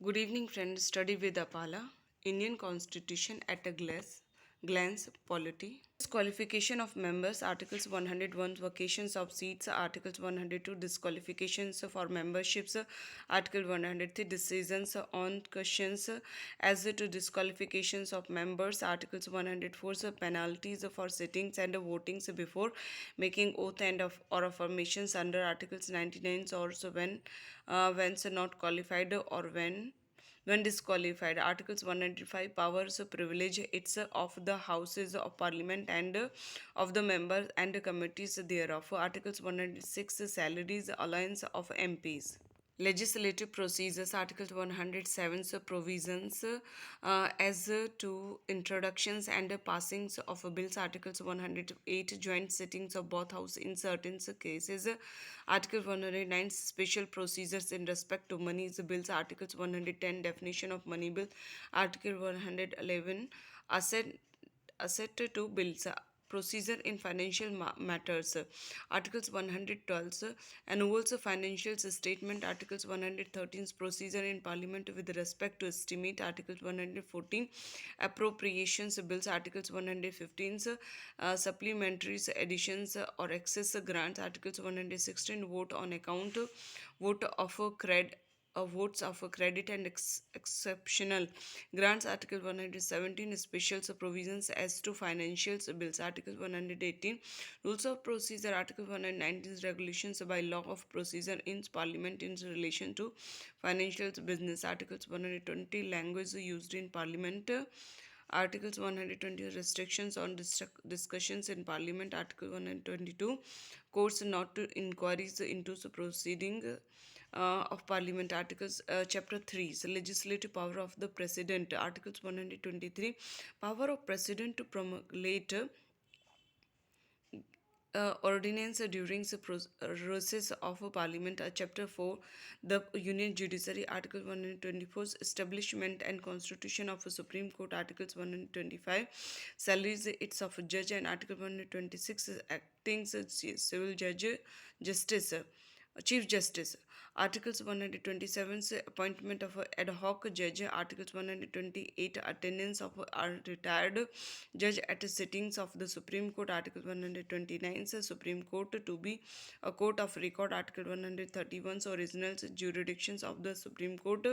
Good evening, friends. Study with Apala. Indian Constitution at a glance. Polity. Disqualification of members. Articles 101. Vacations of seats. Articles 102. Disqualifications for memberships. Article 103. Decisions on questions as to disqualifications of members. Articles 104. Penalties for sittings and votings before making oath and or affirmations under Articles 99 or so when not qualified or when disqualified. Articles 195 powers privilege it's of the houses of parliament and of the members and committees thereof. Articles 196 salaries allowance of MPs. Legislative procedures. Article 107 provisions as to introductions and passings of bills. Articles 108 joint sittings of both house in certain cases. Article 109 special procedures in respect to money bills. Articles 110 definition of money bill. Article 111 asset to bills. Procedure in financial matters. Articles 112 annual financial statement. Articles 113 procedure in parliament with respect to estimate. Articles 114 appropriations bills. Articles 115 supplementaries additions or excess grants. Articles 116 vote on account. Vote of votes of credit and exceptional grants. Article 117 special provisions as to financial bills. Article 118 rules of procedure. Article 119 regulations by law of procedure in parliament in relation to financial business. Articles 120 language used in parliament. Articles 120 restrictions on discussions in parliament. Article 122 courts not to inquiries into the proceeding of parliament. Articles chapter 3 so legislative power of the president. Articles 123 power of president to promulgate ordinance during the process of a parliament. Chapter 4 the union judiciary. Article 124 establishment and constitution of a supreme court. Articles 125 salaries it's of a judge. And article 126 acting civil judge justice Chief Justice. Articles 127 appointment of a ad hoc judge. Articles 128 attendance of a retired judge at sittings of the Supreme Court. Article 129 Supreme Court to be a court of record. Article 131 original jurisdictions of the Supreme Court.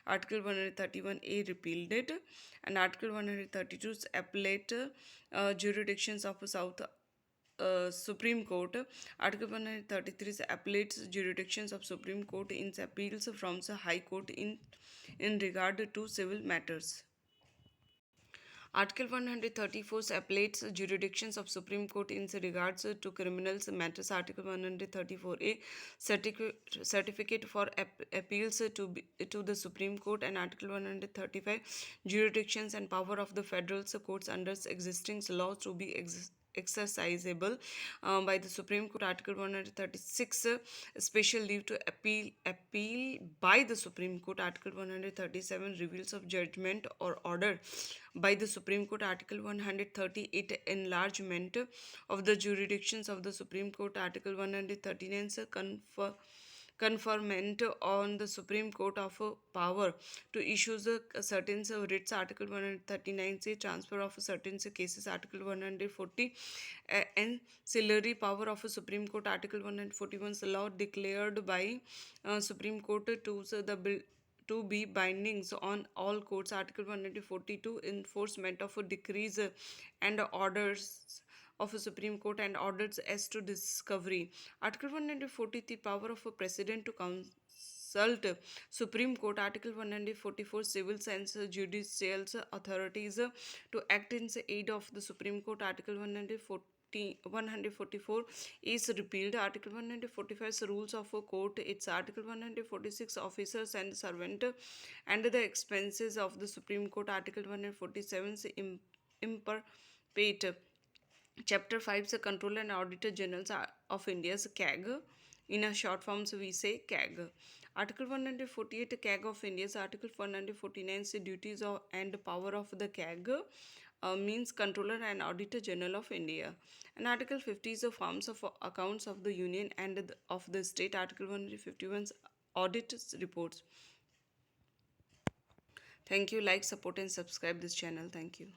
Article 131A repealed it. And Article 132 appellate jurisdictions of South Supreme Court. Article 133 appellates jurisdictions of Supreme Court in appeals from the High Court in regard to civil matters. Article 134 appellates jurisdictions of Supreme Court in regards to criminal matters. Article 134A certificate for appeals to the Supreme Court. And Article 135 jurisdictions and power of the federal courts under existing laws to be exercisable by the Supreme Court. Article 136 special leave to appeal by the Supreme Court. Article 137 reveals of judgment or order by the Supreme Court. Article 138 enlargement of the jurisdictions of the Supreme Court. Article 139 conferment on the Supreme Court of power to issue certain writs. Article 139 say transfer of certain cases. Article 140 ancillary power of a Supreme Court. Article 141 law declared by Supreme Court to the bill to be bindings on all courts. Article 142 enforcement of decrees and orders of a Supreme Court and orders as to discovery. Article 143 power of a president to consult Supreme Court. Article 144 civil and judicial authorities to act in the aid of the Supreme Court. Article 144 is repealed. Article 145 rules of a court. It's Article 146 officers and servant and the expenses of the Supreme Court. Article 147 imperpate. Chapter 5 the Controller and Auditor Generals of India's CAG. In a short forms we say CAG. Article 148 CAG of India's. Article 149 duties and power of the CAG means Controller and Auditor General of India. And Article 50 is the forms of accounts of the Union and of the state. Article 151 audit reports. Thank you. Like, support, and subscribe this channel. Thank you.